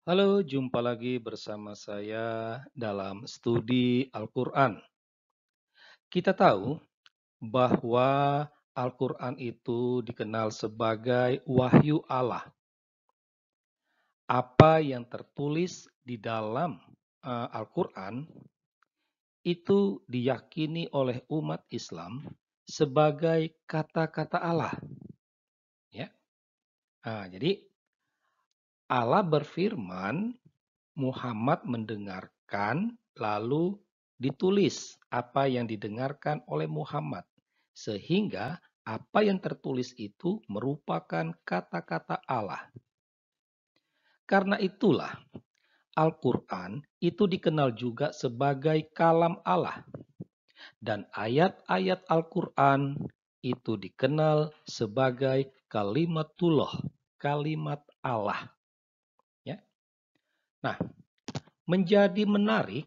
Halo, jumpa lagi bersama saya dalam studi Al-Quran. Kita tahu bahwa Al-Quran itu dikenal sebagai wahyu Allah. Apa yang tertulis di dalam Al-Quran itu diyakini oleh umat Islam sebagai kata-kata Allah. Ya, jadi Allah berfirman, Muhammad mendengarkan, lalu ditulis apa yang didengarkan oleh Muhammad. Sehingga apa yang tertulis itu merupakan kata-kata Allah. Karena itulah Al-Quran itu dikenal juga sebagai kalam Allah. Dan ayat-ayat Al-Quran itu dikenal sebagai kalimatullah, kalimat Allah. Ya. Nah, menjadi menarik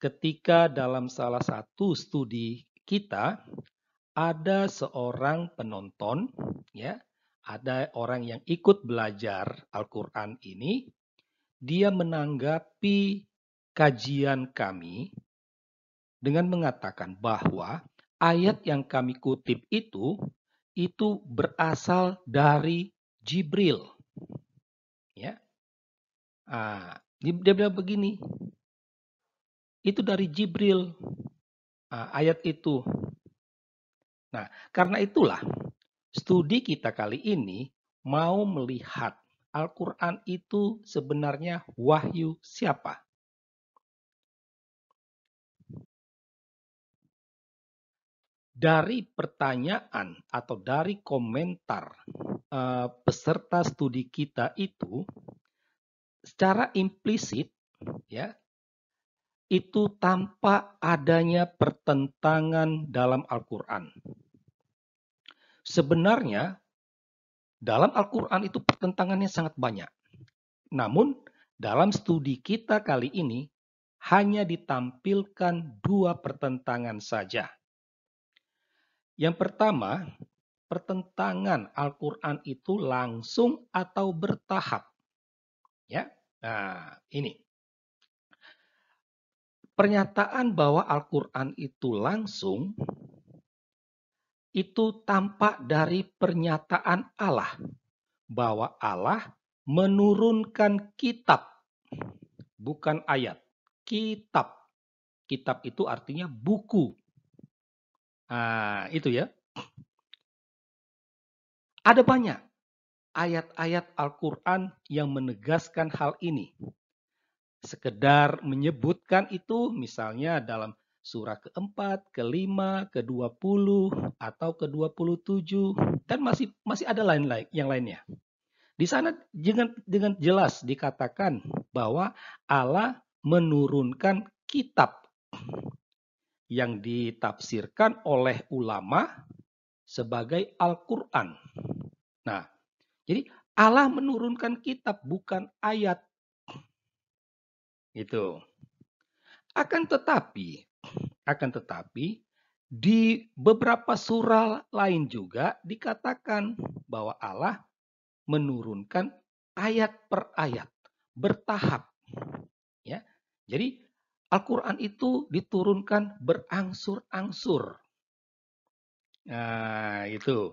ketika dalam salah satu studi kita ada seorang penonton, ya, ada orang yang ikut belajar Al-Quran ini, dia menanggapi kajian kami dengan mengatakan bahwa ayat yang kami kutip itu berasal dari Jibril, ya. Dia bilang begini, itu dari Jibril, ayat itu. Nah, karena itulah studi kita kali ini mau melihat Al-Quran itu sebenarnya wahyu siapa? Dari pertanyaan atau dari komentar peserta studi kita itu, secara implisit, ya, itu tampak adanya pertentangan dalam Al-Quran. Sebenarnya dalam Al-Quran itu pertentangannya sangat banyak. Namun dalam studi kita kali ini hanya ditampilkan dua pertentangan saja. Yang pertama, pertentangan Al-Quran itu langsung atau bertahap. Ya, nah ini pernyataan bahwa Al-Quran itu langsung itu tampak dari pernyataan Allah bahwa Allah menurunkan kitab, bukan ayat. Kitab. Kitab itu artinya buku. Nah, itu ya. Ada banyak ayat-ayat Al-Quran yang menegaskan hal ini. Sekedar menyebutkan itu misalnya dalam surah keempat, kelima, ke-20, atau ke-27, dan masih ada yang lainnya. Di sana dengan jelas dikatakan bahwa Allah menurunkan kitab yang ditafsirkan oleh ulama sebagai Al-Quran. Nah, jadi Allah menurunkan kitab bukan ayat. Itu. Akan tetapi di beberapa surah lain juga dikatakan bahwa Allah menurunkan ayat per ayat, bertahap, ya. Jadi Al-Quran itu diturunkan berangsur-angsur. Nah, itu.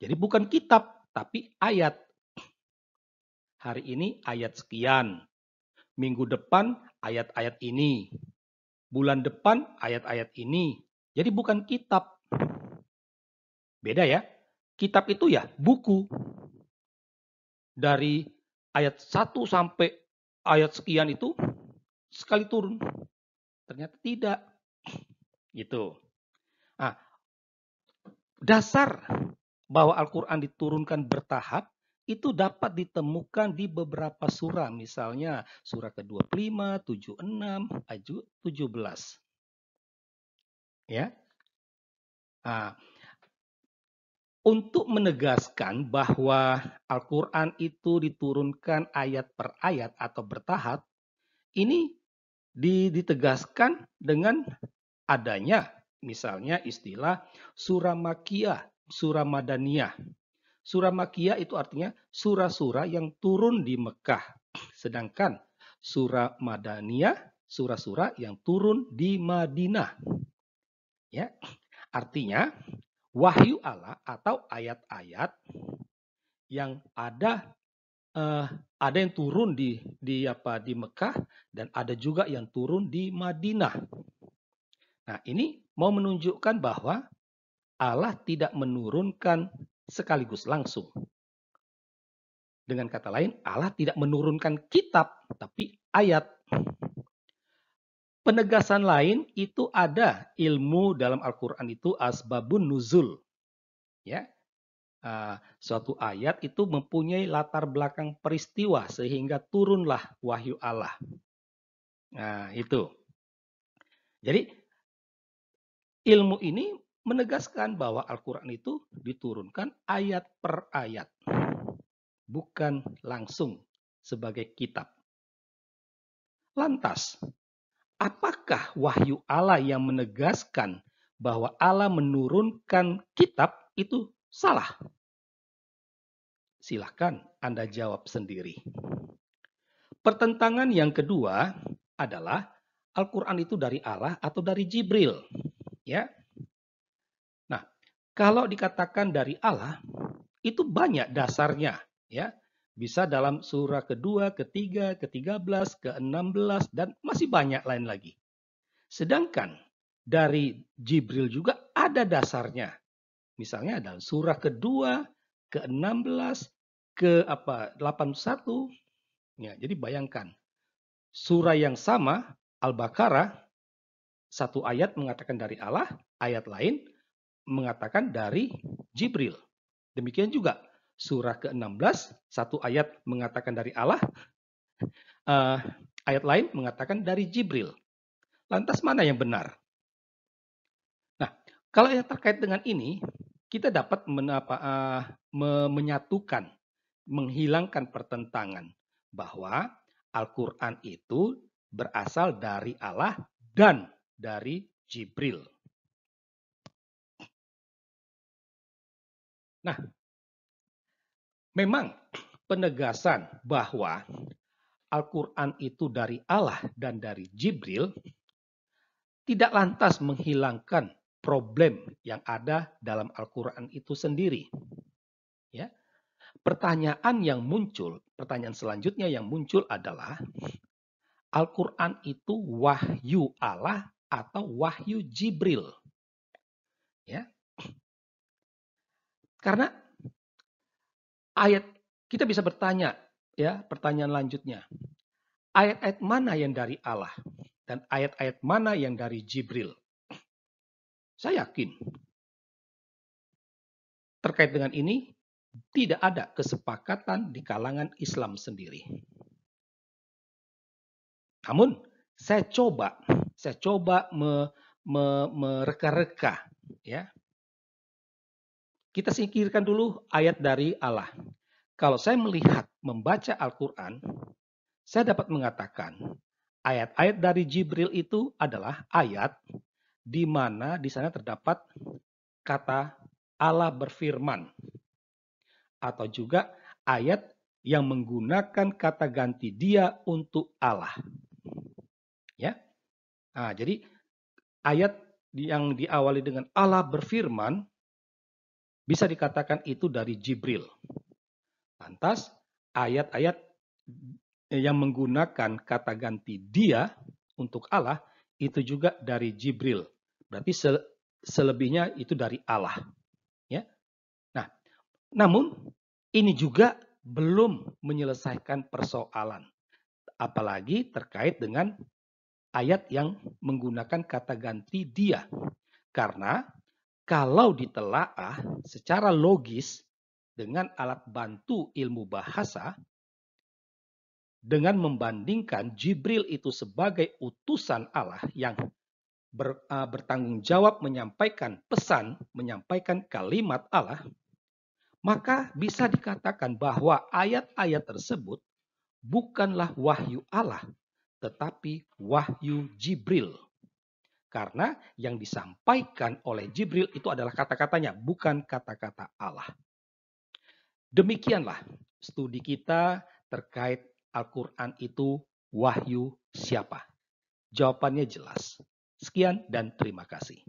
Jadi bukan kitab, tapi ayat. Hari ini ayat sekian, minggu depan ayat-ayat ini, bulan depan ayat-ayat ini. Jadi bukan kitab. Beda ya. Kitab itu ya buku. Dari ayat 1 sampai ayat sekian itu sekali turun. Ternyata tidak. Gitu. Nah, dasar bahwa Al-Quran diturunkan bertahap itu dapat ditemukan di beberapa surah. Misalnya surah ke-25, 76, 17. Ya. Nah, untuk menegaskan bahwa Al-Quran itu diturunkan ayat per ayat atau bertahap, ini ditegaskan dengan adanya misalnya istilah surah Makkiyah, surah Madaniyah. Surah Makkiyah itu artinya surah-surah yang turun di Mekah. Sedangkan surah Madaniyah, surah-surah yang turun di Madinah. Ya, artinya wahyu Allah atau ayat-ayat yang ada yang turun di Mekah dan ada juga yang turun di Madinah. Nah, ini mau menunjukkan bahwa Allah tidak menurunkan sekaligus langsung. Dengan kata lain, Allah tidak menurunkan kitab, tapi ayat. Penegasan lain itu ada ilmu dalam Al-Quran itu asbabun nuzul. Ya, suatu ayat itu mempunyai latar belakang peristiwa sehingga turunlah wahyu Allah. Nah, itu. Jadi ilmu ini menegaskan bahwa Al-Quran itu diturunkan ayat per ayat, bukan langsung sebagai kitab. Lantas, apakah wahyu Allah yang menegaskan bahwa Allah menurunkan kitab itu salah? Silahkan Anda jawab sendiri. Pertentangan yang kedua adalah Al-Quran itu dari Allah atau dari Jibril. Ya. Nah, kalau dikatakan dari Allah, itu banyak dasarnya. Ya. Bisa dalam surah kedua, ketiga, ke-13, ke-16, dan masih banyak lain lagi. Sedangkan dari Jibril juga ada dasarnya. Misalnya dalam surah kedua, ke-16, ke-81. Ya, jadi bayangkan, surah yang sama, Al-Baqarah, satu ayat mengatakan dari Allah, ayat lain mengatakan dari Jibril. Demikian juga surah ke-16, satu ayat mengatakan dari Allah, ayat lain mengatakan dari Jibril. Lantas mana yang benar? Nah, kalau yang terkait dengan ini, kita dapat menyatukan, menghilangkan pertentangan bahwa Al-Quran itu berasal dari Allah dan dari Jibril. Nah, memang penegasan bahwa Al-Quran itu dari Allah dan dari Jibril tidak lantas menghilangkan problem yang ada dalam Al-Quran itu sendiri. Ya, pertanyaan selanjutnya yang muncul adalah Al-Quran itu wahyu Allah atau wahyu Jibril. Ya, karena ayat kita bisa bertanya, ya, pertanyaan lanjutnya. Ayat-ayat mana yang dari Allah dan ayat-ayat mana yang dari Jibril? Saya yakin terkait dengan ini tidak ada kesepakatan di kalangan Islam sendiri. Namun saya coba mereka-reka, ya. Kita singkirkan dulu ayat dari Allah. Kalau saya membaca Al-Quran, saya dapat mengatakan ayat-ayat dari Jibril itu adalah ayat di mana di sana terdapat kata Allah berfirman. Atau juga ayat yang menggunakan kata ganti dia untuk Allah. Ya. Nah, jadi ayat yang diawali dengan Allah berfirman bisa dikatakan itu dari Jibril. Lantas ayat-ayat yang menggunakan kata ganti dia untuk Allah itu juga dari Jibril. Berarti selebihnya itu dari Allah. Ya. Nah, namun ini juga belum menyelesaikan persoalan. Apalagi terkait dengan ayat yang menggunakan kata ganti dia. Karena kalau ditelaah secara logis dengan alat bantu ilmu bahasa, dengan membandingkan Jibril itu sebagai utusan Allah yang bertanggung jawab menyampaikan pesan, menyampaikan kalimat Allah, maka bisa dikatakan bahwa ayat-ayat tersebut bukanlah wahyu Allah, tetapi wahyu Jibril. Karena yang disampaikan oleh Jibril itu adalah kata-katanya, bukan kata-kata Allah. Demikianlah studi kita terkait Al-Quran itu wahyu siapa? Jawabannya jelas. Sekian dan terima kasih.